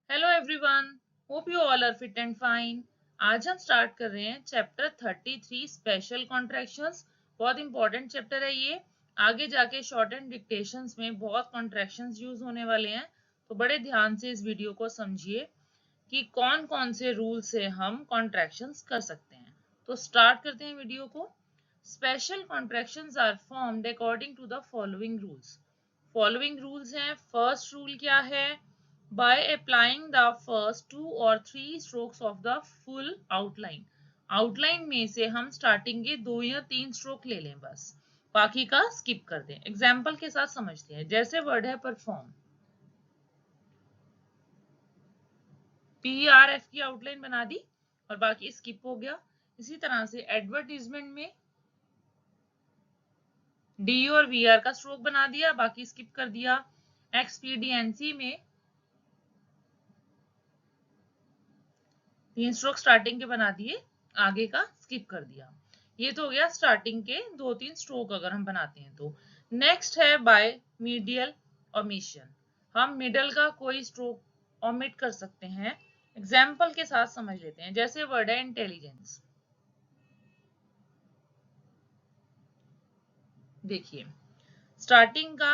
Hello everyone, hope you all are fit and fine. आज हम start कर रहे हैं चैप्टर 33 स्पेशल कॉन्ट्रैक्शंस। बहुत इंपॉर्टेंट चैप्टर है ये। आगे जाके शॉर्ट एंड डिक्टेशंस में बहुत कॉन्ट्रैक्शंस यूज होने वाले हैं, तो बड़े ध्यान से इस वीडियो को समझिए कि कौन कौन से रूल से हम कॉन्ट्रैक्शंस कर सकते हैं। तो स्टार्ट करते हैं वीडियो को। Special contractions are formed according to the following rules. Following rules हैं। फर्स्ट रूल क्या है? by applying the first 2 or 3 strokes of the full outline। Outline में से हम स्टार्टिंग के 2 या 3 स्ट्रोक ले लें, बस बाकी का स्किप कर दें। एग्जाम्पल के साथ समझते हैं। जैसे वर्ड है परफॉर्म, PRF की आउटलाइन बना दी और बाकी स्किप हो गया। इसी तरह से एडवर्टीजमेंट में D और VR का स्ट्रोक बना दिया, बाकी स्किप कर दिया। एक्सपीडिएंसी में 3 स्ट्रोक स्टार्टिंग के बना दिए, आगे का स्किप कर दिया। ये तो हो गया स्टार्टिंग के 2-3 स्ट्रोक अगर हम बनाते हैं तो। नेक्स्ट है बाय मीडियल ओमिशन। हम मिडल का कोई स्ट्रोक ओमिट कर सकते हैं। एग्जाम्पल के साथ समझ लेते हैं। जैसे वर्ड है इंटेलिजेंस, देखिए स्टार्टिंग का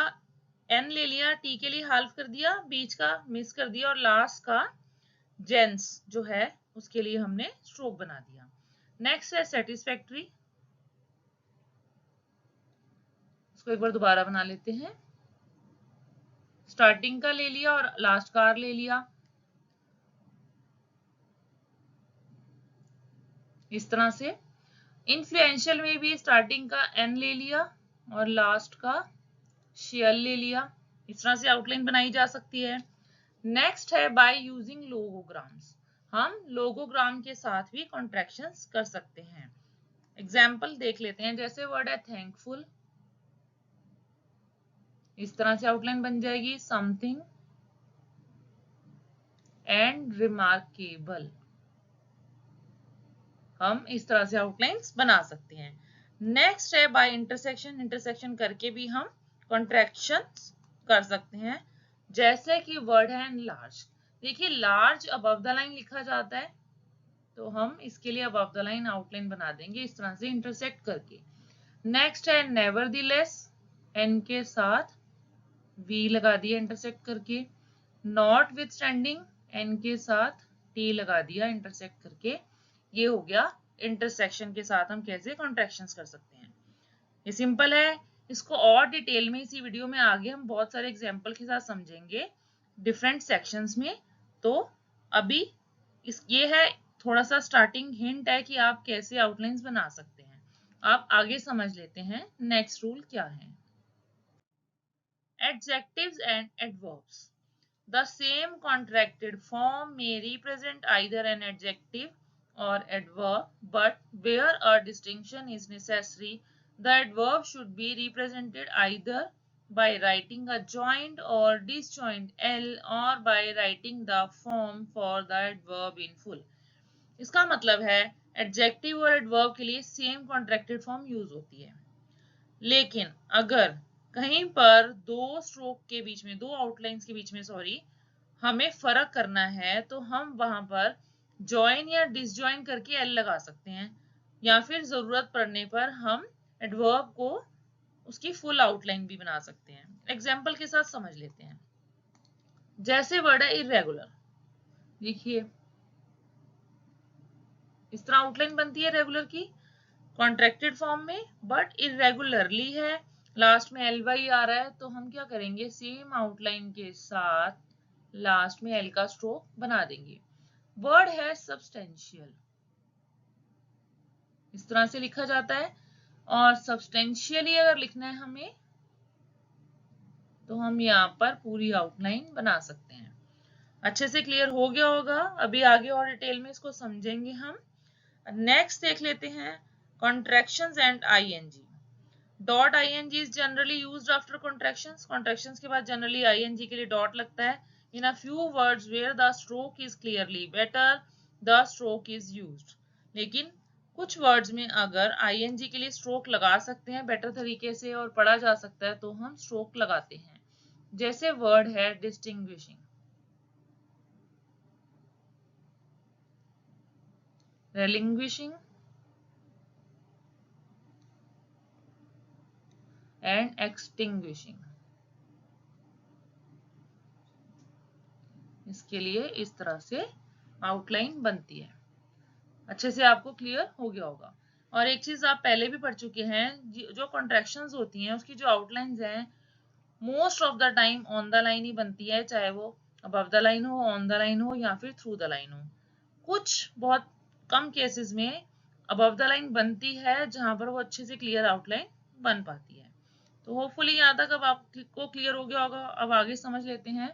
एन ले लिया, टी के लिए हाल्फ कर दिया, बीच का मिस कर दिया और लास्ट का जेंस जो है उसके लिए हमने स्ट्रोक बना दिया। नेक्स्ट है सेटिस्फैक्ट्री, इसको एक बार दोबारा बना लेते हैं। स्टार्टिंग का ले लिया और लास्ट का आर ले लिया, इस तरह से। इन्फ्लुएंशियल में भी स्टार्टिंग का एन ले लिया और लास्ट का शेयल ले लिया, इस तरह से आउटलाइन बनाई जा सकती है। नेक्स्ट है बाय यूजिंग लोगोग्राम्स। हम लोगोग्राम के साथ भी कॉन्ट्रैक्शंस कर सकते हैं। एग्जाम्पल देख लेते हैं। जैसे वर्ड है थैंकफुल, इस तरह से आउटलाइन बन जाएगी। समथिंग एंड रिमार्केबल, हम इस तरह से आउटलाइंस बना सकते हैं। नेक्स्ट है बाय इंटरसेक्शन। इंटरसेक्शन करके भी हम कॉन्ट्रैक्शंस कर सकते हैं। जैसे कि वर्ड है लार्ज, देखिए लार्ज अबव द लाइन लिखा जाता है, तो हम इसके लिए अबव द लाइन आउटलाइन बना देंगे इस तरह से इंटरसेक्ट करके। नेक्स्ट है नेवरदीलेस, एन के साथ वी लगा दिया इंटरसेक्ट करके। नॉट विथ स्टैंडिंग, एन के साथ टी लगा दिया इंटरसेक्ट करके। ये हो गया इंटरसेक्शन के साथ हम कैसे कॉन्ट्रैक्शंस कर सकते हैं। ये सिंपल है। इसको और डिटेल में इसी वीडियो में आगे हम बहुत सारे एग्जांपल के साथ समझेंगे डिफरेंट सेक्शंस में। तो अभी ये है थोड़ा सा स्टार्टिंग हिंट है कि आप कैसे आउटलाइंस बना सकते हैं। आप आगे समझ लेते हैं नेक्स्ट रूल क्या है। Adjectives and adverbs. The same contracted form may represent either an adjective or adverb, but where a distinction is necessary, the adverb should be represented either by writing a joined or disjoint L or by writing the form for the adverb in full। इसका मतलब है adjective और adverb के लिए same contracted form use होती है, लेकिन अगर कहीं पर दो स्ट्रोक के बीच में, दो आउटलाइंस के बीच में सॉरी, हमें फर्क करना है तो हम वहां पर ज्वाइन या डिसज्वाइन करके एल लगा सकते हैं, या फिर जरूरत पड़ने पर हम एडवर्ब को उसकी फुल आउटलाइन भी बना सकते हैं। एग्जाम्पल के साथ समझ लेते हैं। जैसे वर्ड है इरेगुलर, देखिए इस तरह आउटलाइन बनती है रेगुलर की कॉन्ट्रैक्टेड फॉर्म में, बट इरेगुलरली है, लास्ट में एल वाई आ रहा है, तो हम क्या करेंगे सेम आउटलाइन के साथ लास्ट में एल का स्ट्रोक बना देंगे। वर्ड है सब्सटेंशियल, इस तरह से लिखा जाता है, और सब्सटेंशियली अगर लिखना है हमें तो हम यहाँ पर पूरी आउटलाइन बना सकते हैं। अच्छे से क्लियर हो गया होगा। अभी आगे और डिटेल में इसको समझेंगे हम। नेक्स्ट देख लेते हैं contractions and ING. Dot ING is generally used after contractions. Contractions के बाद जनरली आईएनजी के लिए डॉट लगता है। In a few words where the stroke is clearly better the stroke is used. लेकिन कुछ वर्ड्स में अगर आईएनजी के लिए स्ट्रोक लगा सकते हैं बेटर तरीके से और पढ़ा जा सकता है तो हम स्ट्रोक लगाते हैं। जैसे वर्ड है डिस्टिंग्विशिंग, relinquishing and extinguishing। इसके लिए इस तरह से आउटलाइन बनती है। अच्छे से आपको क्लियर हो गया होगा। और एक चीज आप पहले भी पढ़ चुके हैं, जो कॉन्ट्रैक्शंस होती हैं उसकी जो आउटलाइंस हैं most of the time on the line ही बनती है, चाहे वो अबव द लाइन हो, ऑन द लाइन हो या फिर थ्रू द लाइन हो। कुछ बहुत कम केसेस में अबव द लाइन बनती है जहां पर वो अच्छे से क्लियर आउटलाइन बन पाती है। तो होपफुली यहाँ तक अब आपको क्लियर हो गया होगा। अब आगे समझ लेते हैं।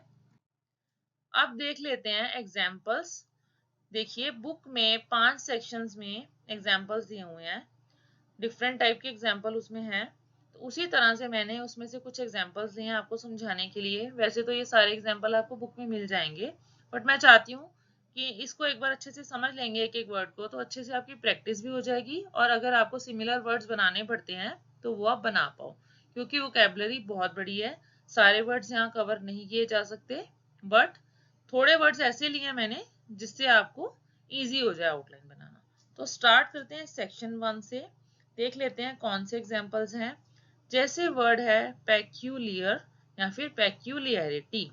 अब देख लेते हैं एग्जाम्पल्स। देखिए बुक में 5 सेक्शंस में एग्जाम्पल्स दिए हुए हैं, डिफरेंट टाइप के एग्जाम्पल उसमें हैं। तो उसी तरह से मैंने उसमें से कुछ एग्जाम्पल्स दिए हैं आपको समझाने के लिए। वैसे तो ये सारे एग्जाम्पल आपको बुक में मिल जाएंगे, बट मैं चाहती हूँ कि इसको एक बार अच्छे से समझ लेंगे एक एक वर्ड को, तो अच्छे से आपकी प्रैक्टिस भी हो जाएगी और अगर आपको सिमिलर वर्ड्स बनाने पड़ते हैं तो वो आप बना पाओ, क्योंकि वोकैबुलरी बहुत बड़ी है, सारे वर्ड्स यहाँ कवर नहीं किए जा सकते, बट थोड़े वर्ड्स ऐसे लिए हैं मैंने जिससे आपको इजी हो जाए आउटलाइन बनाना। तो स्टार्ट करते हैं सेक्शन 1 से। देख लेते हैं कौन से एग्जांपल्स हैं। जैसे वर्ड है पेक्यूलियर या फिर पेक्यूलियरिटी,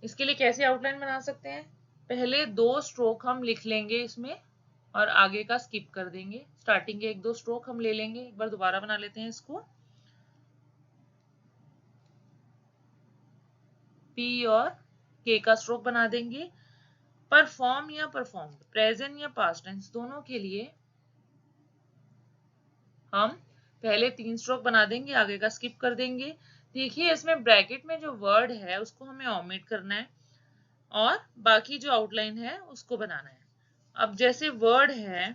इसके लिए कैसे आउटलाइन बना सकते हैं। पहले 2 स्ट्रोक हम लिख लेंगे इसमें और आगे का स्किप कर देंगे। स्टार्टिंग के 1-2 स्ट्रोक हम ले लेंगे। एक बार दोबारा बना लेते हैं इसको। पी और के का स्ट्रोक बना देंगे। परफॉर्म या परफॉर्म्ड, प्रेजेंट या पास्ट टेंस, दोनों के लिए हम पहले 3 स्ट्रोक बना देंगे, आगे का स्किप कर देंगे। देखिए इसमें ब्रैकेट में जो वर्ड है उसको हमें ओमिट करना है और बाकी जो आउटलाइन है उसको बनाना है। अब जैसे वर्ड है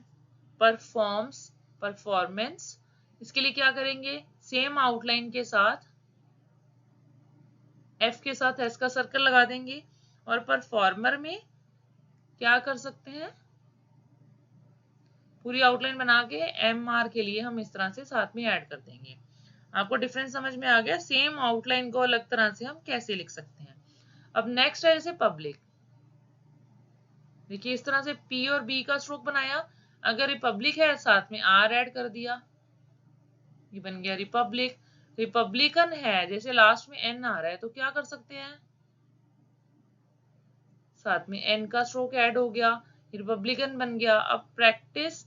परफॉर्म्स, परफॉर्मेंस, इसके लिए क्या करेंगे, सेम आउटलाइन के साथ एफ के साथ एस का सर्कल लगा देंगे और परफॉर्मर में क्या कर सकते हैं, पूरी आउटलाइन बना के एम आर के लिए हम इस तरह से साथ में ऐड कर देंगे। आपको डिफरेंस समझ में आ गया। सेम आउटलाइन को अलग तरह से हम कैसे लिख सकते हैं। अब नेक्स्ट है जैसे पब्लिक। देखिए इस तरह से पी और बी का स्ट्रोक बनाया, अगर रिपब्लिक है साथ में आर ऐड कर दिया, ये बन गया रिपब्लिक। रिपब्लिकन है, जैसे लास्ट में एन आ रहा है तो क्या कर सकते हैं, साथ में एन का स्ट्रोक ऐड हो गया, रिपब्लिकन बन गया। अब प्रैक्टिस,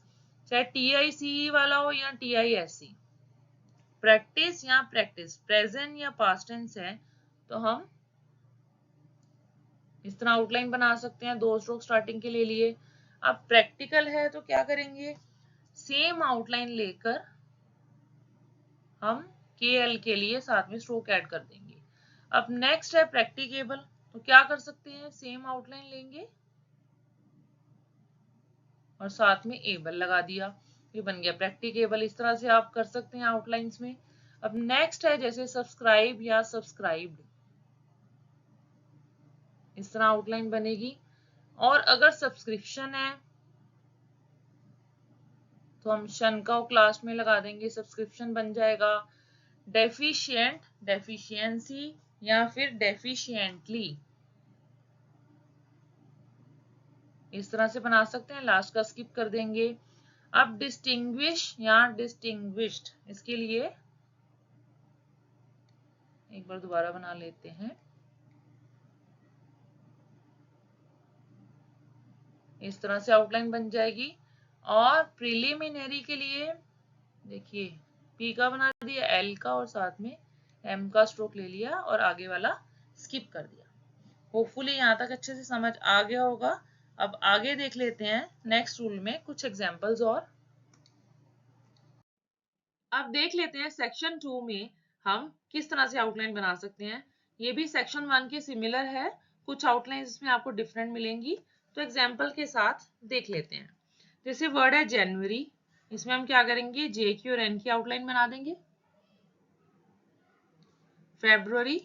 चाहे TICE वाला हो या TISC, प्रैक्टिस या प्रैक्टिस प्रेजेंट या पास्ट टेंस है तो हम इस तरह आउटलाइन बना सकते हैं। 2 स्ट्रोक स्टार्टिंग के लिए लिए। अब प्रैक्टिकल है तो क्या करेंगे, सेम आउटलाइन लेकर हम KL के लिए साथ में स्ट्रोक ऐड कर देंगे। अब नेक्स्ट है प्रैक्टिकेबल, तो क्या कर सकते हैं, सेम आउटलाइन लेंगे और साथ में एबल लगा दिया, ये बन गया प्रैक्टिकेबल। इस तरह से आप कर सकते हैं आउटलाइंस में। अब नेक्स्ट है जैसे सब्सक्राइब या सब्सक्राइब्ड, इस तरह आउटलाइन बनेगी। और अगर सब्सक्रिप्शन है तो हम शन का क्लास में लगा देंगे, सब्सक्रिप्शन बन जाएगा। डेफिशिएंट, डेफिशिएंसी या फिर डेफिशिएंटली, इस तरह से बना सकते हैं, लास्ट का स्किप कर देंगे। अब डिस्टिंग्विश या डिस्टिंग्विश्ड, इसके लिए एक बार दोबारा बना लेते हैं। इस तरह से आउटलाइन बन जाएगी। और प्रिलिमिनरी के लिए देखिए पी का बना दिया, एल का और साथ में एम का स्ट्रोक ले लिया और आगे वाला स्किप कर दिया। होपफुली यहाँ तक अच्छे से समझ आ गया होगा। अब आगे देख लेते हैं नेक्स्ट रूल में कुछ एग्जांपल्स और। अब देख लेते हैं सेक्शन 2 में हम किस तरह से आउटलाइन बना सकते हैं। ये भी सेक्शन 1 के सिमिलर है, कुछ आउटलाइन इसमें आपको डिफरेंट मिलेंगी। तो एग्जाम्पल के साथ देख लेते हैं। जैसे वर्ड है जनवरी, इसमें हम क्या करेंगे, जे की और एन की आउटलाइन बना देंगे। फेब्रुअरी,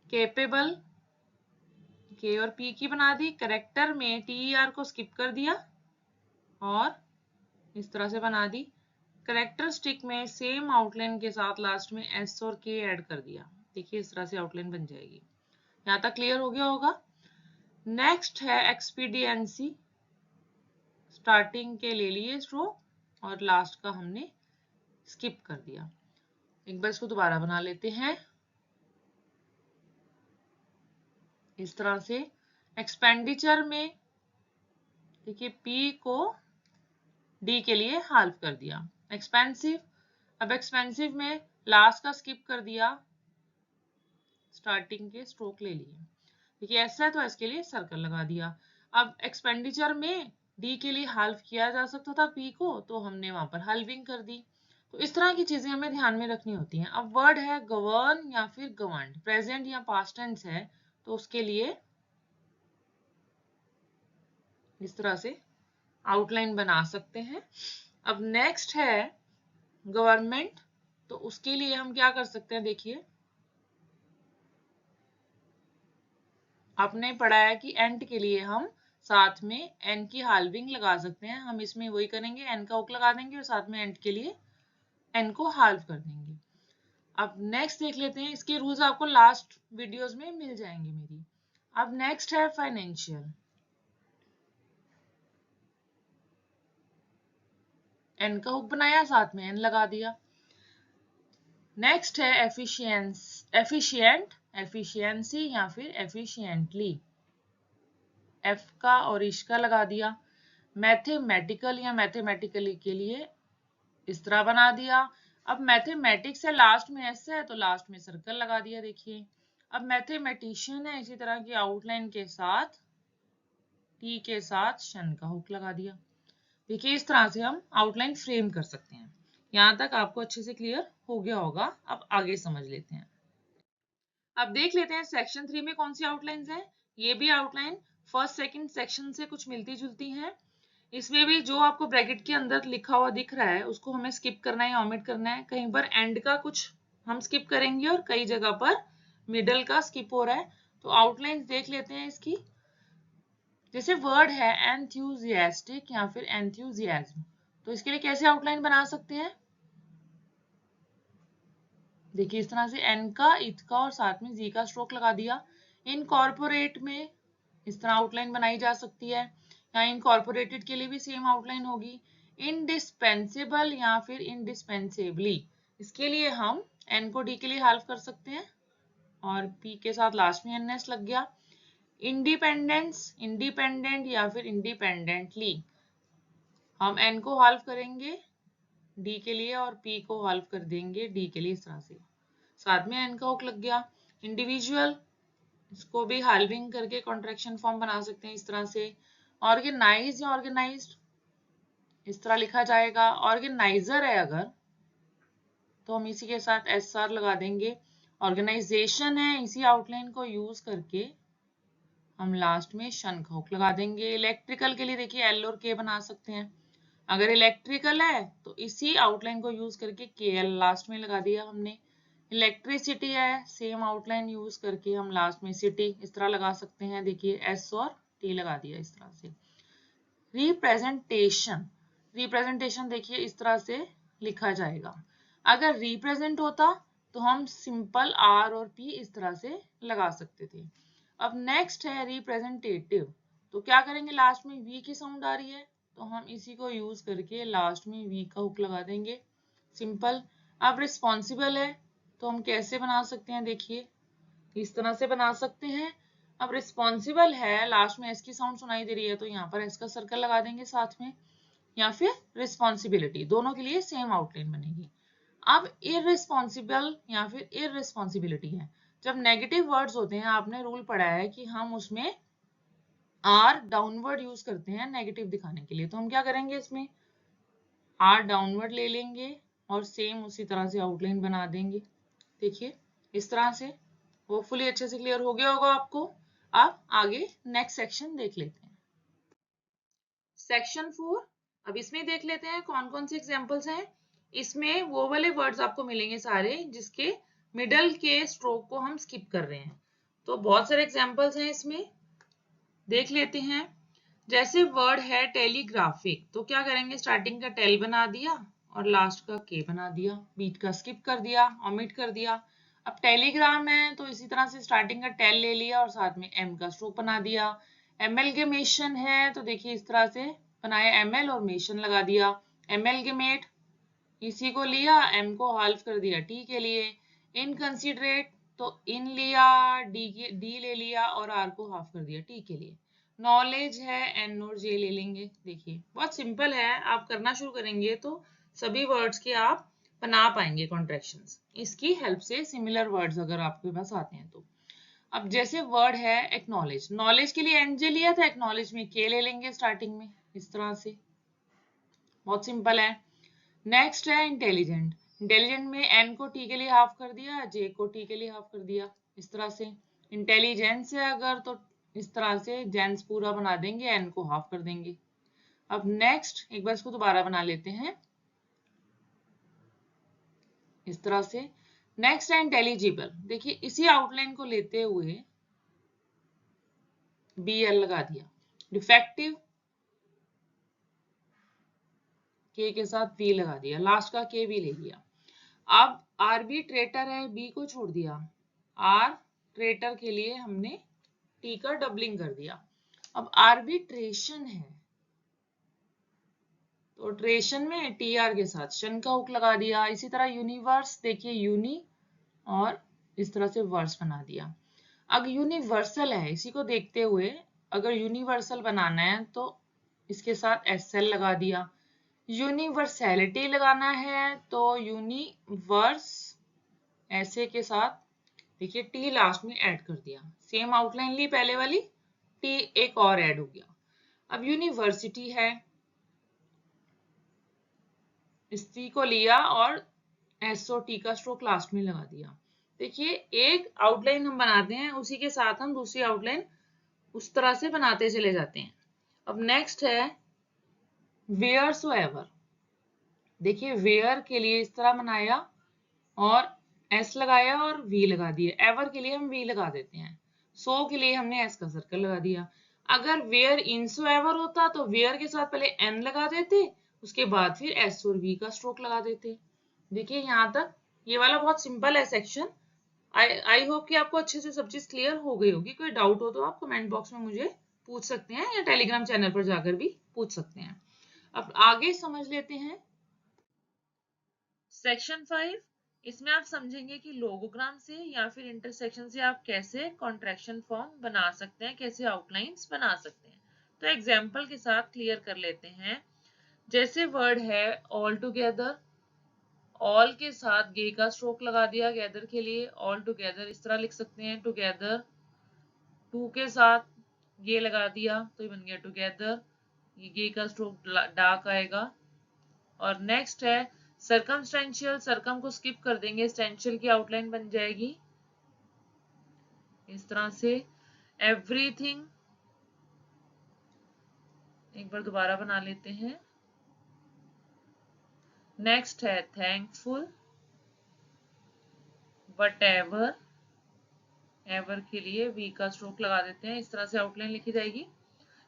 कैपेबल, के और पी की बना दी। करेक्टर में TER को स्किप कर दिया और इस तरह से बना दी। करेक्टरिस्टिक में सेम आउटलाइन के साथ लास्ट में S और K ऐड कर दिया। देखिए इस तरह से आउटलाइन बन जाएगी। यहाँ तक क्लियर हो गया होगा। नेक्स्ट है एक्सपीडियंसी, स्टार्टिंग के ले लिए स्ट्रोक और लास्ट का हमने स्किप कर दिया। एक बार इसको दोबारा बना लेते हैं इस तरह से। एक्सपेंडिचर में देखिए पी को डी के लिए हाल्फ कर दिया। एक्सपेंसिव, अब एक्सपेंसिव में लास्ट का स्किप कर दिया, स्टार्टिंग के स्ट्रोक ले लिए। देखिए ऐसा है तो इसके लिए सर्कल लगा दिया। अब एक्सपेंडिचर में डी के लिए हाल्फ किया जा सकता था पी को, तो हमने वहां पर हाल्विंग कर दी। तो इस तरह की चीजें हमें ध्यान में रखनी होती हैं। अब वर्ड है गवर्न या फिर गवर्न, प्रेजेंट या पास्ट टेंस है, तो उसके लिए इस तरह से आउटलाइन बना सकते हैं। अब नेक्स्ट है गवर्नमेंट, तो उसके लिए हम क्या कर सकते हैं, देखिए आपने पढ़ा है कि एंड के लिए हम साथ में एन की हाल्विंग लगा सकते हैं। हम इसमें वही करेंगे, एन का हुक लगा देंगे और साथ में एंड के लिए एन को हाल्व कर देंगे। अब नेक्स्ट देख लेते हैं, इसके रूल्स आपको लास्ट वीडियोस में मिल जाएंगे मेरी। अब नेक्स्ट है फाइनेंशियल, एन का हुक बनाया, साथ में एन लगा दिया। नेक्स्ट है एफिशिएंट, एफिशिएंसी या फिर एफिशिएंटली, एफ का और इश का लगा दिया। मैथमेटिकल या मैथमेटिकली के लिए इस तरह बना दिया। अब मैथमेटिक्स है, लास्ट में एस है तो लास्ट में सर्कल लगा दिया। देखिए अब मैथमेटिशियन है, इसी तरह की आउटलाइन के साथ टी के साथ शन का हुक लगा दिया। देखिए इस तरह से हम आउटलाइन फ्रेम कर सकते हैं। यहाँ तक आपको अच्छे से क्लियर हो गया होगा। अब आगे समझ लेते हैं। अब देख लेते हैं सेक्शन 3 में कौन सी आउटलाइंस हैं। ये भी आउटलाइन फर्स्ट सेकंड सेक्शन से कुछ मिलती जुलती हैं। इसमें भी जो आपको ब्रैकेट के अंदर लिखा हुआ दिख रहा है उसको हमें स्किप करना है, ओमिट करना है। कहीं पर एंड का कुछ हम स्किप करेंगे और कई जगह पर मिडल का स्किप हो रहा है। तो आउटलाइन देख लेते हैं इसकी। जैसे वर्ड है एंथ्यूजियास्टिक या फिर एंथ्यूजियाज्म, तो इसके लिए कैसे आउटलाइन बना सकते हैं। देखिए इस तरह से एन का, इथ का और साथ में जी का स्ट्रोक लगा दिया। इनकॉर्पोरेट में इस तरह आउटलाइन बनाई जा सकती है, या इनकॉर्पोरेटेड के लिए भी सेम आउटलाइन होगी। इनडिस्पेंसेबल या फिर इनडिस्पेंसेबली, इसके लिए हम एन को डी के लिए हाल्फ कर सकते हैं और पी के साथ लास्ट में एनएस लग गया। इंडिपेंडेंस, इंडिपेंडेंट या फिर इंडिपेंडेंटली, हम एन को हाल्फ करेंगे डी के लिए और पी को हाल्फ कर देंगे डी के लिए, इस तरह से साथ में एन का हुक लग गया। इंडिविजुअल, इसको भी हाल्विंग करके कॉन्ट्रैक्शन फॉर्म बना सकते हैं इस तरह से। ऑर्गेनाइज या ऑर्गेनाइज्ड, इस तरह लिखा जाएगा। ऑर्गेनाइजर है अगर तो हम इसी के साथ एस आर लगा देंगे। ऑर्गेनाइजेशन है, इसी आउटलाइन को यूज करके हम लास्ट में शन का हुक लगा देंगे। इलेक्ट्रिकल के लिए देखिए एल और के बना सकते हैं। अगर इलेक्ट्रिकल है तो इसी आउटलाइन को यूज करके के एल लास्ट में लगा दिया हमने। इलेक्ट्रिसिटी है, सेम आउटलाइन यूज करके हम लास्ट में सिटी इस तरह लगा सकते हैं। देखिए एस और टी लगा दिया इस तरह से। रिप्रेजेंटेशन, रिप्रेजेंटेशन देखिए इस तरह से लिखा जाएगा। अगर रिप्रेजेंट होता तो हम सिंपल आर और पी इस तरह से लगा सकते थे। अब नेक्स्ट है रिप्रेजेंटेटिव, तो क्या करेंगे, लास्ट में वी की साउंड आ रही है तो हम इसी को यूज करके लास्ट में वी का हुक लगा देंगे, सिंपल। अब रिस्पॉन्सिबल है तो हम कैसे बना सकते हैं, देखिए इस तरह से बना सकते हैं। अब रिस्पॉन्सिबल है, लास्ट में एस की साउंड सुनाई दे रही है तो यहाँ पर एस का सर्कल लगा देंगे साथ में, या फिर रिस्पॉन्सिबिलिटी, दोनों के लिए सेम आउटलाइन बनेगी। अब इररिस्पॉन्सिबल या फिर इररिस्पॉन्सिबिलिटी है, जब नेगेटिव वर्ड्स होते हैं आपने रूल पढ़ा है कि हम उसमें आर डाउनवर्ड यूज करते हैं नेगेटिव दिखाने के लिए। तो हम क्या करेंगे, इसमें आर डाउनवर्ड ले लेंगे और सेम उसी तरह से आउटलाइन बना देंगे। देखिए इस तरह से होपफुली अच्छे से क्लियर हो गया होगा आपको। अब आगे नेक्स्ट सेक्शन देख लेते हैं, सेक्शन 4। अब इसमें देख लेते हैं कौन कौन से एग्जांपल्स हैं। इसमें वो वाले वर्ड्स आपको मिलेंगे सारे जिसके मिडल के स्ट्रोक को हम स्किप कर रहे हैं। तो बहुत सारे एग्जांपल्स हैं इसमें, देख लेते हैं। जैसे वर्ड है टेलीग्राफिक, तो क्या करेंगे, स्टार्टिंग का टेल बना दिया और लास्ट का के बना दिया, बीच का स्किप कर दिया, ओमिट कर दिया। अब टेलीग्राम है तो इसी तरह से स्टार्टिंग का टेल ले लिया और साथ में एम का स्ट्रोक बना दिया। एमएलगेमेशन है तो देखिए इस तरह से बनाया, एमएल और मेशन लगा दिया। एमएलगेमेट इसी को लिया, एम को हाल्फ कर दिया टी के लिए। इनकंसिडरेट तो इन लिया, डी ले लिया और आर को हाफ कर दिया टी के लिए। नॉलेज है एन और जे ले लेंगे। देखिए बहुत सिंपल है, आप करना शुरू करेंगे तो सभी वर्ड्स के आप बना पाएंगे कॉन्ट्रैक्शंस इसकी हेल्प से, सिमिलर वर्ड्स अगर आपके पास आते हैं तो। अब जैसे वर्ड है एक्नॉलेज, नॉलेज के लिए एन जे लिया था, एक्नॉलेज में के ले लेंगे स्टार्टिंग में, इस तरह से बहुत सिंपल है। नेक्स्ट है इंटेलिजेंट, इंटेलिजेंट में एन को टी के लिए हाफ कर दिया, जे को टी के लिए हाफ कर दिया, इस तरह से। इंटेलिजेंस है अगर तो इस तरह से जेंस पूरा बना देंगे, एन को हाफ कर देंगे। अब नेक्स्ट एक बार इसको दोबारा बना लेते हैं इस तरह से। नेक्स्ट है इंटेलिजिबल, देखिए इसी आउटलाइन को लेते हुए बी एल लगा दिया। डिफेक्टिव के साथ वी लगा दिया, लास्ट का के भी ले लिया। अब आर्बिट्रेटर है, बी को छोड़ दिया, आर ट्रेटर के लिए हमने टी का डबलिंग कर दिया। अब आर्बिट्रेशन है तो ट्रेशन में टी आर के साथ शन का हुक लगा दिया। इसी तरह यूनिवर्स, देखिए यूनी और इस तरह से वर्स बना दिया। अब यूनिवर्सल है, इसी को देखते हुए अगर यूनिवर्सल बनाना है तो इसके साथ एस एल लगा दिया। यूनिवर्सैलिटी लगाना है तो यूनिवर्स ऐसे के साथ देखिए टी लास्ट में ऐड कर दिया, सेम आउटलाइन ली पहले वाली, टी एक और ऐड हो गया। अब यूनिवर्सिटी है, इसी को लिया और एस ओ टी का स्ट्रोक लास्ट में लगा दिया। देखिए एक आउटलाइन हम बनाते हैं, उसी के साथ हम दूसरी आउटलाइन उस तरह से बनाते चले जाते हैं। अब नेक्स्ट है वेयर सो एवर, देखिए वेयर के लिए इस तरह बनाया और एस लगाया और वी लगा दिया, एवर के लिए हम वी लगा देते हैं, सो के लिए हमने एस का सर्कल लगा दिया। अगर वेयर इंसो एवर होता तो वेयर के साथ पहले एन लगा देते, उसके बाद फिर एस और वी का स्ट्रोक लगा देते। देखिए यहाँ तक ये वाला बहुत सिंपल है सेक्शन। आई होप कि आपको अच्छे से सब चीज क्लियर हो गई होगी। कोई डाउट हो तो आप कमेंट बॉक्स में मुझे पूछ सकते हैं या टेलीग्राम चैनल पर जाकर भी पूछ सकते हैं। अब आगे समझ लेते हैं सेक्शन 5। इसमें आप समझेंगे कि लोगोग्राम से या फिर इंटरसेक्शन से आप कैसे कॉन्ट्रैक्शन फॉर्म बना सकते हैं, कैसे आउटलाइंस बना सकते हैं। तो एग्जाम्पल के साथ क्लियर कर लेते हैं। जैसे वर्ड है ऑल टुगेदर, ऑल के साथ गे का स्ट्रोक लगा दिया गैदर के लिए, ऑल टुगेदर इस तरह लिख सकते हैं टुगेदर। टू के साथ गे लगा दिया तो ये बन गया टुगेदर, ये गे का स्ट्रोक डार्क आएगा। और नेक्स्ट है सरकमस्टेंशियल, सरकम को स्किप कर देंगे, स्टेंशियल की आउटलाइन बन जाएगी इस तरह से। एवरीथिंग एक बार दोबारा बना लेते हैं। नेक्स्ट है थैंकफुल, वटएवर, एवर के लिए वी का स्ट्रोक लगा देते हैं, इस तरह से आउटलाइन लिखी जाएगी।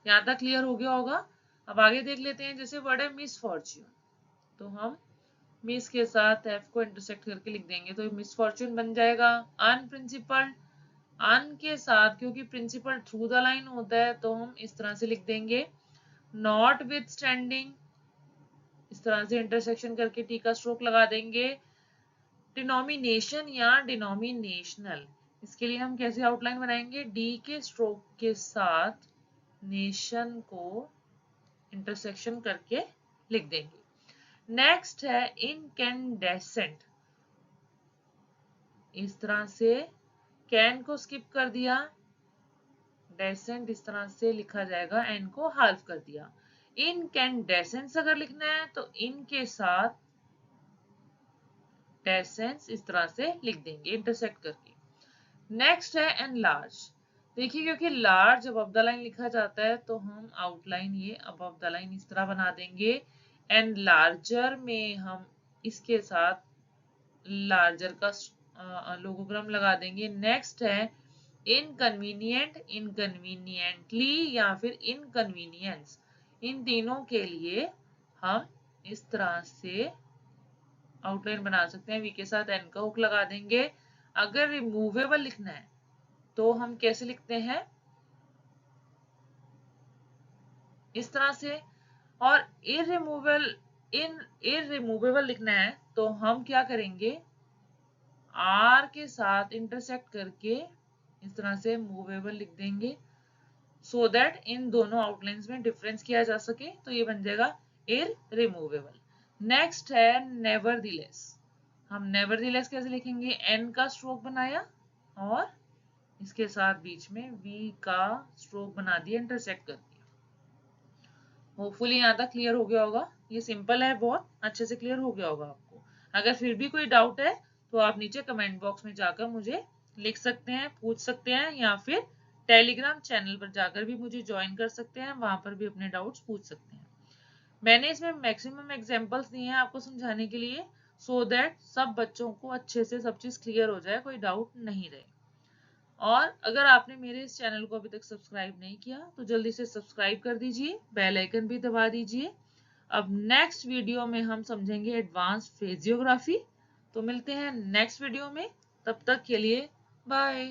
यहाँ तक क्लियर हो गया होगा। अब आगे देख लेते हैं। जैसे वर्ड है मिस फॉर्च्यून, तो हम मिस के साथ एफ को इंटरसेक्ट करके लिख देंगे तो मिस फॉर्च्यून बन जाएगा। अनप्रिंसिपल्ड, अन के साथ क्योंकि प्रिंसिपल थ्रू द लाइन होता है तो हम इस तरह से लिख देंगे। नॉट विथ स्टैंडिंग, इस तरह से इंटरसेक्शन करके टी का स्ट्रोक लगा देंगे। डिनोमिनेशन या डिनोमिनेशनल, इसके लिए हम कैसे आउटलाइन बनाएंगे, डी के स्ट्रोक के साथ नेशन को इंटरसेक्शन करके लिख देंगे। नेक्स्ट है इनकैंडेसेंट, इस तरह से कैन को स्किप कर दिया, डेसेंट इस तरह से लिखा जाएगा, एन को हाल्फ कर दिया। इनकैंडेसेंस अगर लिखना है तो इन के साथ डेसेंस इस तरह से लिख देंगे इंटरसेक्ट करके। नेक्स्ट है एनलार्ज, देखिए क्योंकि लार्ज अबव द लाइन लिखा जाता है तो हम आउटलाइन ये अबव द लाइन इस तरह बना देंगे। एंड लार्जर में हम इसके साथ लार्जर का लोगोग्राम लगा देंगे। नेक्स्ट है इनकन्वीनियंट, इनकन्वीनियंटली या फिर इनकन्वीनियंस, इन तीनों के लिए हम इस तरह से आउटलाइन बना सकते हैं। वी के साथ एन का हुक लगा देंगे। अगर रिमूवेबल लिखना है तो हम कैसे लिखते हैं, इस तरह से। और इररिमूवेबल लिखना है तो हम क्या करेंगे, आर के साथ इंटरसेक्ट करके इस तरह से मूवेबल लिख देंगे, सो दैट इन दोनों आउटलाइंस में डिफरेंस किया जा सके। तो ये बन जाएगा इररिमूवेबल। नेक्स्ट है नेवरदीलेस। हम नेवरदीलेस कैसे लिखेंगे, एन का स्ट्रोक बनाया और इसके साथ बीच में वी का स्ट्रोक बना दिया, इंटरसेक्ट कर दिया। होपफुली यहाँ तक क्लियर हो गया होगा। ये सिंपल है, बहुत अच्छे से क्लियर हो गया होगा आपको। अगर फिर भी कोई डाउट है तो आप नीचे कमेंट बॉक्स में जाकर मुझे लिख सकते हैं, पूछ सकते हैं, या फिर टेलीग्राम चैनल पर जाकर भी मुझे ज्वाइन कर सकते हैं, वहां पर भी अपने डाउट्स पूछ सकते हैं। मैंने इसमें मैक्सिमम एग्जांपल्स दिए हैं आपको समझाने के लिए, सो दैट सब बच्चों को अच्छे से सब चीज क्लियर हो जाए, कोई डाउट नहीं रहे। और अगर आपने मेरे इस चैनल को अभी तक सब्सक्राइब नहीं किया तो जल्दी से सब्सक्राइब कर दीजिए, बेल आइकन भी दबा दीजिए। अब नेक्स्ट वीडियो में हम समझेंगे एडवांस फिजियोग्राफी। तो मिलते हैं नेक्स्ट वीडियो में, तब तक के लिए बाय।